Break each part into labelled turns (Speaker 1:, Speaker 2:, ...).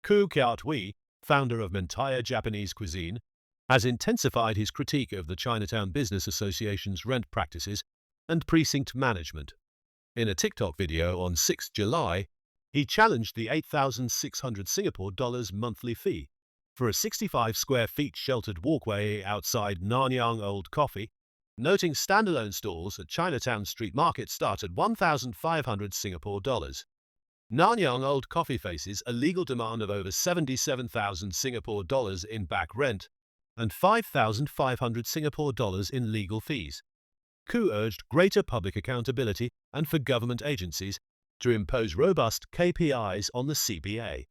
Speaker 1: Govt, founder of Mentaya Japanese cuisine, has intensified his critique of the Chinatown Business Association's rent practices and precinct management. In a TikTok video on 6 July, he challenged the 8,600 Singapore dollars monthly fee for a 65 square feet sheltered walkway outside Nanyang Old Coffee, noting standalone stalls at Chinatown Street Market start at 1,500 Singapore dollars. Nanyang Old Coffee faces a legal demand of over 77,000 Singapore dollars in back rent and 5,500 Singapore dollars in legal fees. Koo urged greater public accountability and for government agencies to impose robust KPIs on the CBA.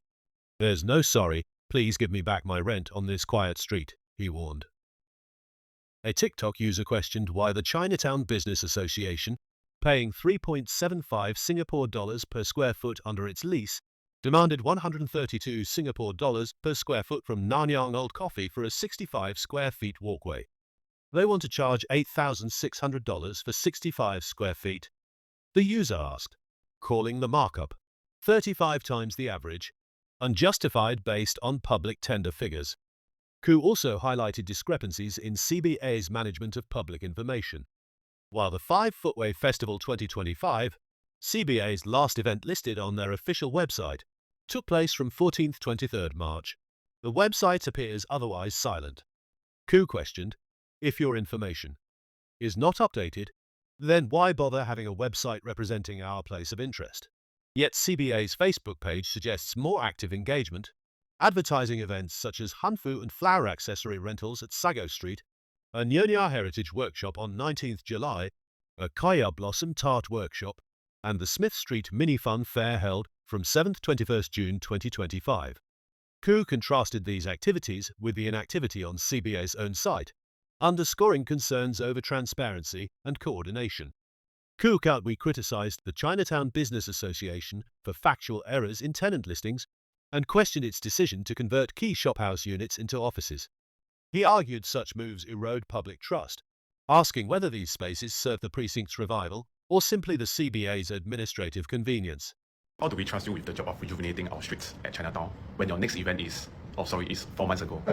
Speaker 1: "There's no sorry, please give me back my rent on this quiet street," he warned. A TikTok user questioned why the Chinatown Business Association, paying 3.75 Singapore dollars per square foot under its lease, demanded 132 Singapore dollars per square foot from Nanyang Old Coffee for a 65 square feet walkway. They want to charge $8,600 for 65 square feet, the user asked, calling the markup, 35 times the average, unjustified based on public tender figures. Koo also highlighted discrepancies in CBA's management of public information. While the 5 Footway Festival 2025, CBA's last event listed on their official website, took place from 14th–23rd March, the website appears otherwise silent. Koo questioned, if your information is not updated, then why bother having a website representing our place of interest? Yet CBA's Facebook page suggests more active engagement, advertising events such as Hanfu and flower accessory rentals at Sago Street, a Nyonya Heritage Workshop on 19th July, a Kaya Blossom Tart Workshop, and the Smith Street Mini Fun Fair held from 7th–21st June 2025. Koo contrasted these activities with the inactivity on CBA's own site, underscoring concerns over transparency and coordination. Govt criticized the Chinatown Business Association for factual errors in tenant listings and questioned its decision to convert key shophouse units into offices. He argued such moves erode public trust, asking whether these spaces serve the precinct's revival or simply the CBA's administrative convenience.
Speaker 2: How do we trust you with the job of rejuvenating our streets at Chinatown when your next event is 4 months ago?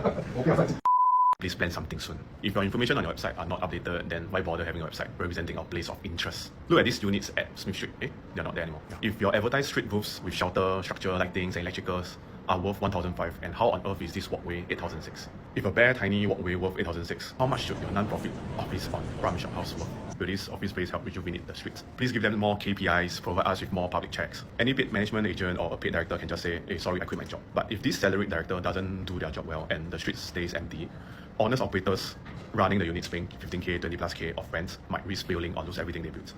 Speaker 2: Please plan something soon. If your information on your website are not updated, then why bother having a website representing our place of interest? Look at these units at Smith Street. They're not there anymore. If your advertised street booths with shelter, structure, lightings, and electricals are worth 1,005, and how on earth is this walkway 8,006? If a bare tiny walkway worth 8,006, how much should your non-profit office on Prime Shop House worth? Will this office space help rejuvenate the streets? Please give them more KPIs, provide us with more public checks. Any paid management agent or a paid director can just say, hey, sorry, I quit my job. But if this salaried director doesn't do their job well and the street stays empty, honest operators running the units paying 15K, 20+K of rent might risk failing or lose everything they built.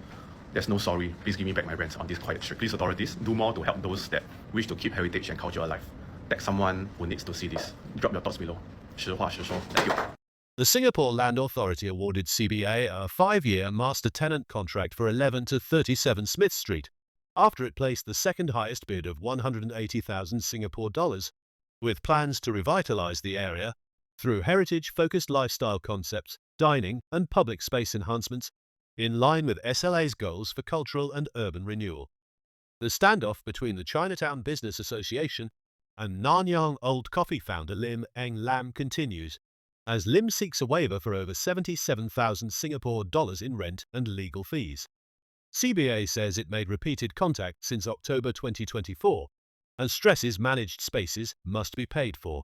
Speaker 2: There's no sorry, please give me back my rent on this quiet street. Please authorities, do more to help those that wish to keep heritage and culture alive. Tag someone who needs to see this. Drop your thoughts below. 实话实说. Thank you.
Speaker 1: The Singapore Land Authority awarded CBA a 5-year master tenant contract for 11 to 37 Smith Street, after it placed the second highest bid of 180,000 Singapore dollars, with plans to revitalize the area through heritage-focused lifestyle concepts, dining, and public space enhancements, in line with SLA's goals for cultural and urban renewal. The standoff between the Chinatown Business Association and Nanyang Old Coffee founder Lim Eng Lam continues, as Lim seeks a waiver for over 77,000 Singapore dollars in rent and legal fees. CBA says it made repeated contact since October 2024 and stresses managed spaces must be paid for.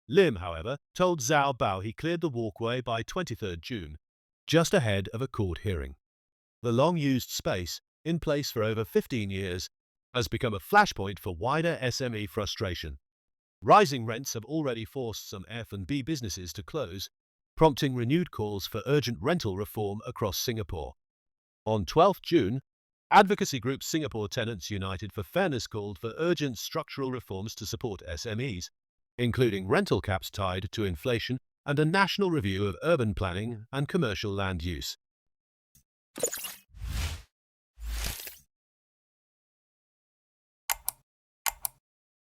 Speaker 1: Lim, however, told Zhao Bao he cleared the walkway by 23rd June, just ahead of a court hearing. The long-used space, in place for over 15 years, has become a flashpoint for wider SME frustration. Rising rents have already forced some F&B businesses to close, prompting renewed calls for urgent rental reform across Singapore. On 12 June, advocacy group Singapore Tenants United for Fairness called for urgent structural reforms to support SMEs, including rental caps tied to inflation and a national review of urban planning and commercial land use.